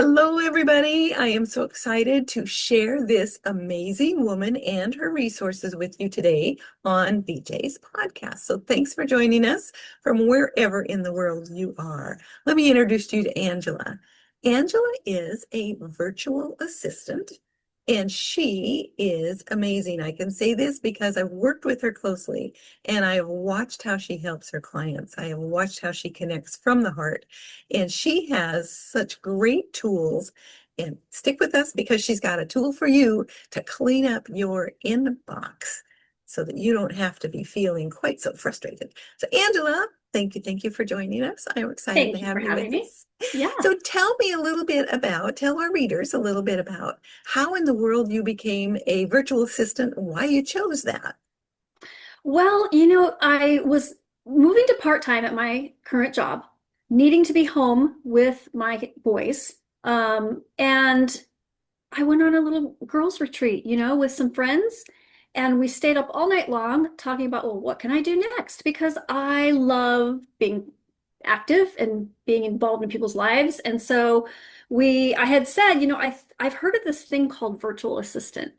Hello, everybody. I am so excited to share this amazing woman and her resources with you today on BJ's podcast. So thanks for joining us from wherever in the world you are. Let me introduce you to Angela. Angela is a virtual assistant, and she is amazing. I can say this because I've worked with her closely, and I have watched how she helps her clients. I have watched how she connects from the heart. And she has such great tools. And stick with us because she's got a tool for you to clean up your inbox so that you don't have to be feeling quite so frustrated. So, Angela, thank you for joining us. I'm excited to Thank you for have you having with me. us. Yeah. So, tell our readers a little bit about how in the world you became a virtual assistant, why you chose that. Well, I was moving to part-time at my current job, needing to be home with my boys. And I went on a little girls' retreat, with some friends. And we stayed up all night long talking about, well, what can I do next? Because I love being active and being involved in people's lives. And so I had said, I've heard of this thing called virtual assistant.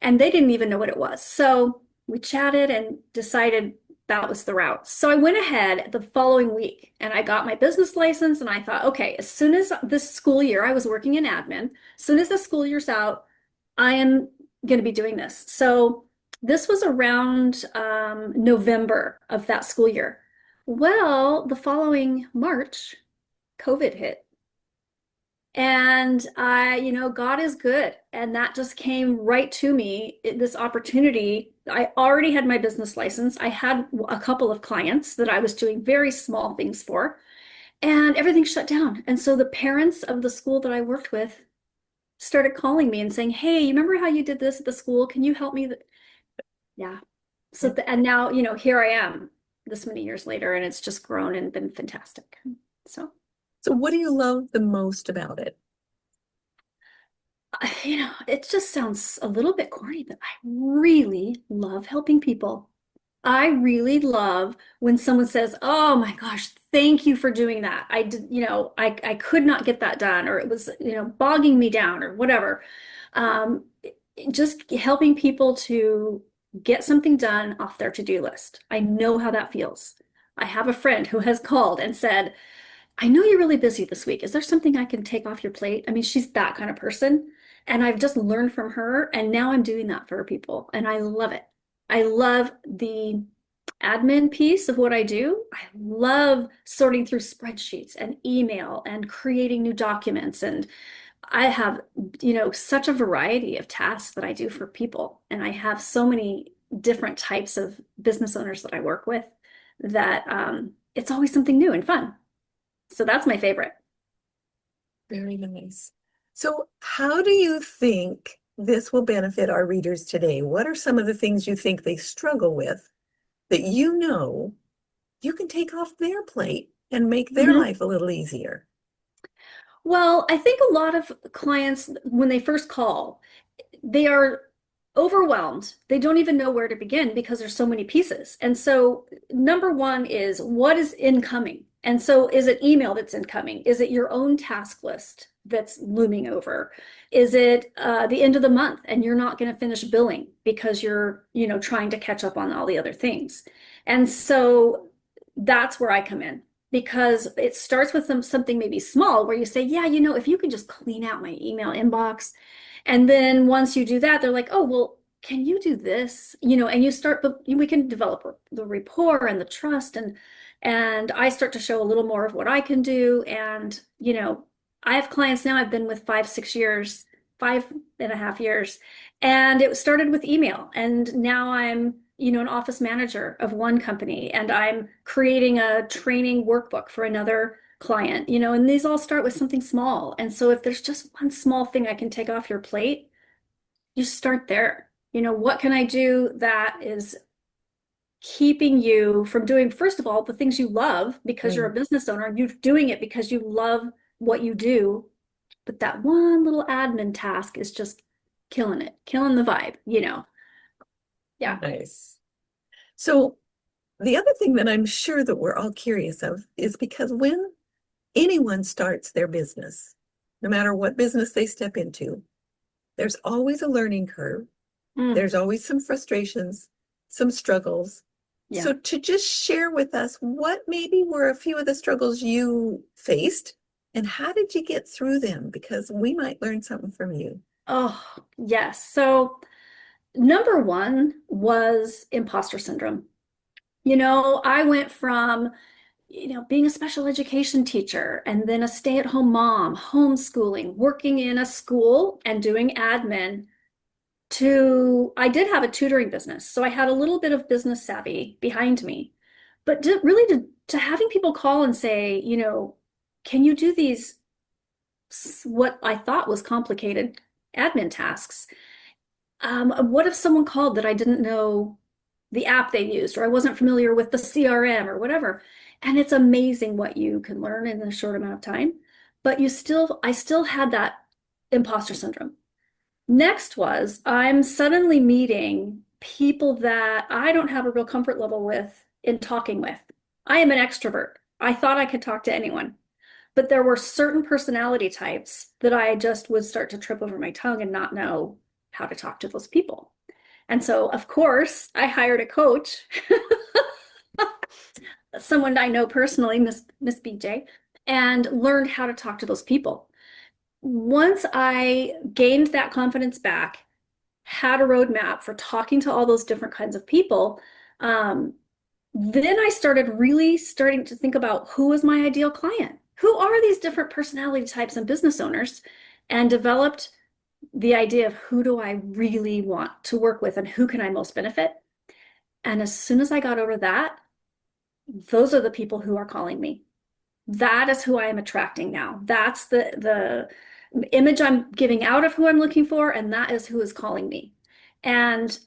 And they didn't even know what it was. So we chatted and decided that was the route. So I went ahead the following week and I got my business license and I thought, okay, as soon as this school year, I was working in admin, as soon as the school year's out, I am going to be doing this. So this was around November of that school year. Well, the following March, COVID hit. And God is good. And that just came right to me, this opportunity. I already had my business license. I had a couple of clients that I was doing very small things for, and everything shut down. And so the parents of the school that I worked with started calling me and saying, "Hey, you remember how you did this at the school? Can you help me?" Yeah. And now, here I am this many years later, and it's just grown and been fantastic. So. So, what do you love the most about it? It just sounds a little bit corny, but I really love helping people. I really love when someone says, "Oh my gosh, thank you for doing that. I did, I could not get that done, or it was, bogging me down, or whatever." Just helping people to get something done off their to-do list. I know how that feels. I have a friend who has called and said, "I know you're really busy this week. Is there something I can take off your plate?" I mean, she's that kind of person. And I've just learned from her. And now I'm doing that for people. And I love it. I love the admin piece of what I do. I love sorting through spreadsheets and email and creating new documents. And I have, such a variety of tasks that I do for people. And I have so many different types of business owners that I work with that it's always something new and fun. So that's my favorite. Very nice. So, how do you think this will benefit our readers today? What are some of the things you think they struggle with that you can take off their plate and make their Mhm. life a little easier? Well, I think a lot of clients, when they first call, they are overwhelmed. They don't even know where to begin because there's so many pieces. And so, number one is what is incoming? And so, is it email that's incoming? Is it your own task list that's looming over? Is it the end of the month and you're not going to finish billing because you're, trying to catch up on all the other things? And so, that's where I come in because it starts with something maybe small where you say, yeah, if you can just clean out my email inbox. And then once you do that, they're like, oh, well, can you do this? And you start, but we can develop the rapport and the trust. And I start to show a little more of what I can do. And, I have clients now I've been with 5, 6 years, 5.5 years. And it started with email. And now I'm an office manager of one company, and I'm creating a training workbook for another client, and these all start with something small. And so if there's just one small thing I can take off your plate, you start there. What can I do that is keeping you from doing, first of all, the things you love because you're a Right. business owner, you're doing it because you love what you do. But that one little admin task is just killing it, killing the vibe. Yeah. Nice. So, the other thing that I'm sure that we're all curious of is because when anyone starts their business, no matter what business they step into, there's always a learning curve. Mm, There's always some frustrations, some struggles. yeah. So to just share with us what maybe were a few of the struggles you faced and how did you get through them? Because we might learn something from you. Oh, yes. So number one was imposter syndrome. I went from, being a special education teacher and then a stay-at-home mom, homeschooling, working in a school and doing admin to I did have a tutoring business. So I had a little bit of business savvy behind me. But really to having people call and say, can you do these what I thought was complicated admin tasks? What if someone called that I didn't know the app they used, or I wasn't familiar with the CRM or whatever? And it's amazing what you can learn in a short amount of time. But I still had that imposter syndrome. Next was I'm suddenly meeting people that I don't have a real comfort level with in talking with. I am an extrovert. I thought I could talk to anyone. But there were certain personality types that I just would start to trip over my tongue and not know how to talk to those people. And so, of course, I hired a coach, someone I know personally, Miss BJ, and learned how to talk to those people. Once I gained that confidence back, had a roadmap for talking to all those different kinds of people, then I started really starting to think about who is my ideal client? Who are these different personality types and business owners? And developed the idea of who do I really want to work with and who can I most benefit? And as soon as I got over that, those are the people who are calling me. That is who I am attracting now. That's the image I'm giving out of who I'm looking for, and that is who is calling me. And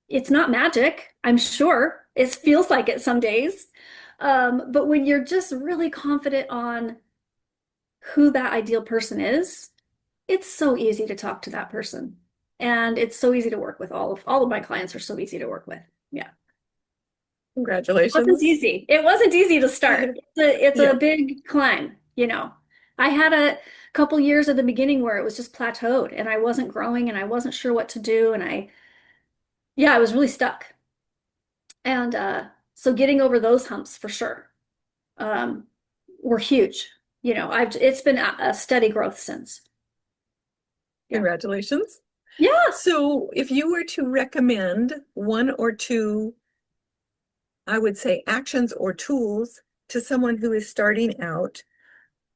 it's not magic, I'm sure. It feels like it some days. But when you're just really confident on who that ideal person is, it's so easy to talk to that person. And it's so easy to work with. All of my clients are so easy to work with. Yeah. It wasn't Congratulations. easy. It wasn't easy to start. It's a Yeah. big climb. I had a couple years at the beginning where it was just plateaued and I wasn't growing and I wasn't sure what to do. And I was really stuck. And so getting over those humps for sure um, were huge. It's been a steady growth since. Yeah. Congratulations. Yeah. So if you were to recommend one or two, I would say actions or tools to someone who is starting out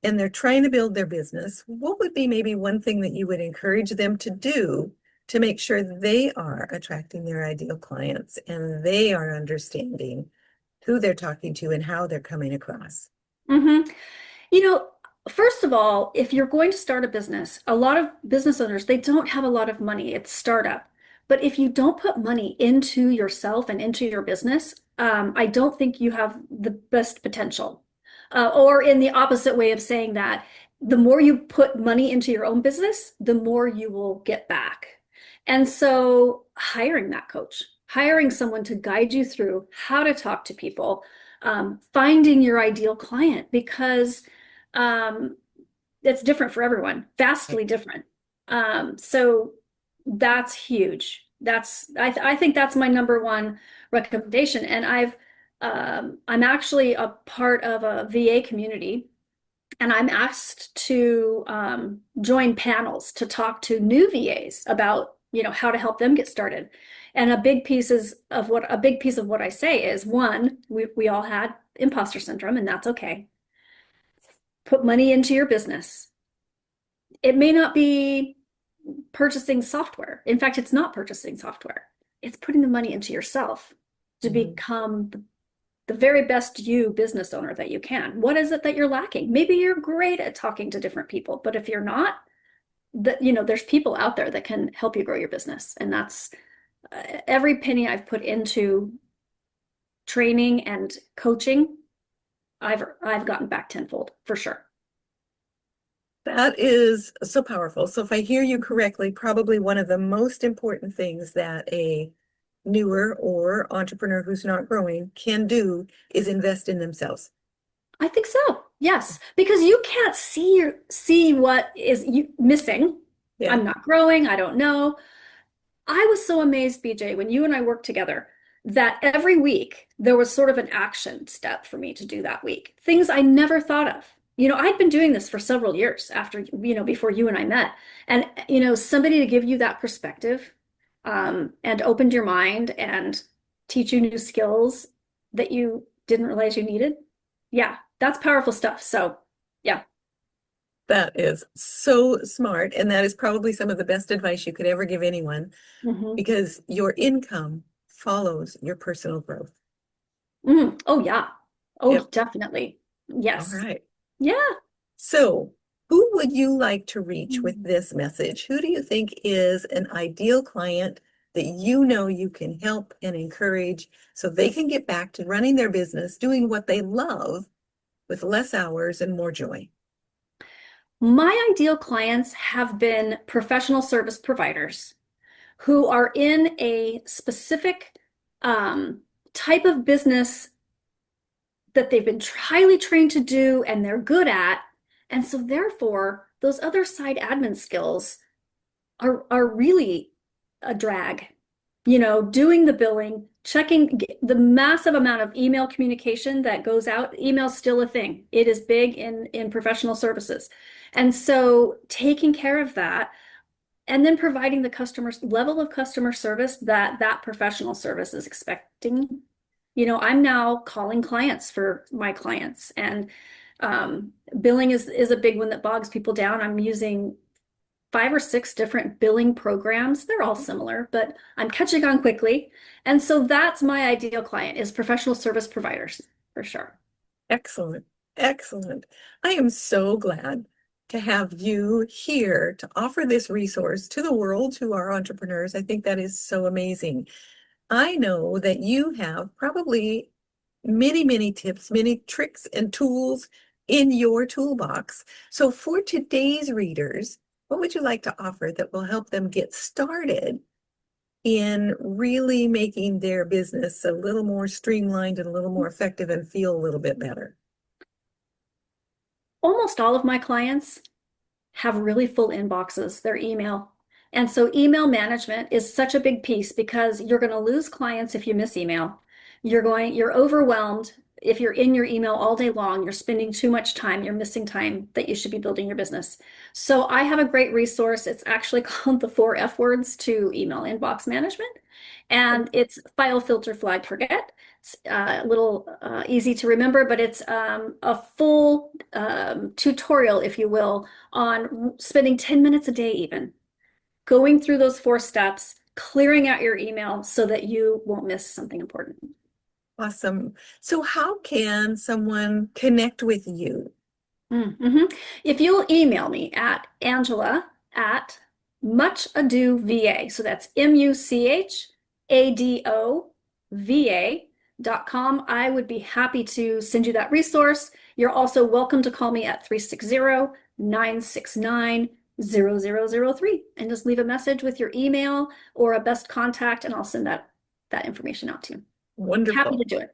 and they're trying to build their business, what would be maybe one thing that you would encourage them to do to make sure they are attracting their ideal clients and they are understanding who they're talking to and how they're coming across? hmm You know, First of all, if you're going to start a business, a lot of business owners, they don't have a lot of money. It's startup. But if you don't put money into yourself and into your business, I don't think you have the best potential. Or in the opposite way of saying that, the more you put money into your own business, the more you will get back. And so hiring that coach, hiring someone to guide you through how to talk to people, finding your ideal client, because um, it's different for everyone, vastly different. So that's huge. I think that's my number one recommendation. And I'm actually a part of a VA community, and I'm asked to join panels to talk to new VAs about how to help them get started. And a big piece of what I say is, one, we all had imposter syndrome, and that's okay. Put money into your business. It may not be purchasing software. In fact, it's not purchasing software. It's putting the money into yourself to Mhm. become the very best you business owner that you can. What is it that you're lacking? Maybe you're great at talking to different people, but if you're not, there's people out there that can help you grow your business. And that's every penny I've put into training and coaching, I've gotten back tenfold for sure. That is so powerful. So if I hear you correctly, probably one of the most important things that a newer or entrepreneur who's not growing can do is invest in themselves. I think so. Yes, because you can't see what is you missing. Yeah. I'm not growing, I don't know. I was so amazed, BJ, when you and I worked together, that every week there was sort of an action step for me to do that week. Things I never thought of. I'd been doing this for several years after, before you and I met. And, somebody to give you that perspective, and opened your mind and teach you new skills that you didn't realize you needed. Yeah, that's powerful stuff. So, yeah. That is so smart. And that is probably some of the best advice you could ever give anyone Hmm. because your income follows your personal growth. Oh, yeah. Oh, Yep. definitely. All Yes. right. Yeah. So, who would you like to reach with Mm. this message? Who do you think is an ideal client that you know you can help and encourage so they can get back to running their business, doing what they love with less hours and more joy? My ideal clients have been professional service providers who are in a specific um, type of business that they've been highly trained to do and they're good at. And so, therefore, those other side admin skills are really a drag. Doing the billing, checking the massive amount of email communication that goes out. Email's still a thing. It is big in professional services. And so taking care of that and then providing the customer's level of customer service that that professional service is expecting. I'm now calling clients for my clients, and billing is a big one that bogs people down. I'm using 5 or 6 different billing programs. They're all similar, but I'm catching on quickly. And so that's my ideal client is professional service providers for sure. Excellent. Excellent. I am so glad to have you here to offer this resource to the world, to our entrepreneurs. I think that is so amazing. I know that you have probably many, many tips, many tricks and tools in your toolbox. So for today's readers, what would you like to offer that will help them get started in really making their business a little more streamlined and a little more effective and feel a little bit better? Almost all of my clients have really full inboxes, their email. And so email management is such a big piece because you're going to lose clients if you miss email. You're overwhelmed if you're in your email all day long, you're spending too much time, you're missing time that you should be building your business. So I have a great resource. It's actually called the 4 F words to email inbox management. And it's file, filter, flag, forget. It's a little easy to remember, but it's a full tutorial, if you will, on spending 10 minutes a day, even going through those 4 steps, clearing out your email so that you won't miss something important. Awesome. So how can someone connect with you? Mm-hmm. If you'll email me at Angela at muchadova, so that's muchadova.com, I would be happy to send you that resource. You're also welcome to call me at 360-969-0003 and just leave a message with your email or a best contact, and I'll send that information out to you. Happy to Wonderful. do it.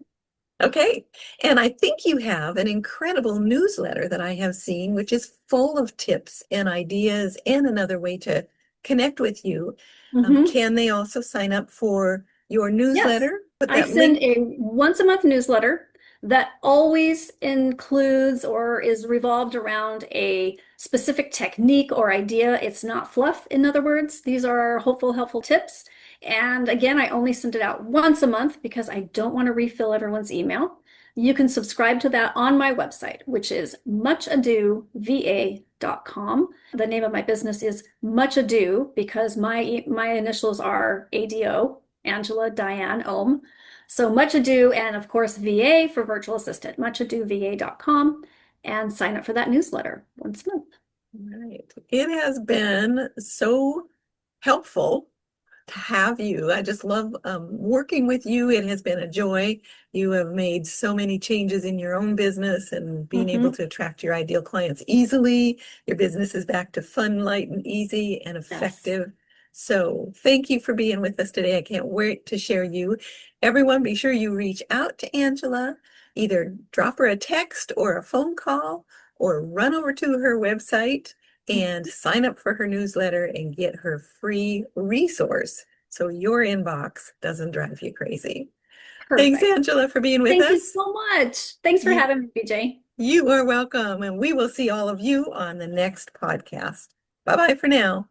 Okay. And I think you have an incredible newsletter that I have seen, which is full of tips and ideas and another way to connect with you. Mm-hmm. Can they also sign up for your Yes, newsletter? Put I that send link. a once a month newsletter that always includes or is revolved around a specific technique or idea. It's not fluff, in other words. These are hopeful, helpful tips. And again, I only send it out once a month because I don't want to refill everyone's email. You can subscribe to that on my website, which is muchadova.com. The name of my business is Much Ado because my initials are ADO, Angela Diane Ohme. So Much Ado, and of course, VA for virtual assistant, muchadova.com, and sign up for that newsletter once a month. Right. It has been so helpful to have you. I just love working with you. It has been a joy. You have made so many changes in your own business and being able Mm-hmm. to attract your ideal clients easily. Your business is back to fun, light, and easy and Yes. effective. So thank you for being with us today. I can't wait to share you. Everyone, be sure you reach out to Angela either drop her a text or a phone call or run over to her website and sign up for her newsletter and get her free resource so your inbox doesn't drive you crazy. Thanks, Perfect. Angela, for being with Thank you us. so much. Thanks for You, having me, BJ. you are welcome, and we will see all of you on the next podcast. Bye-bye for now.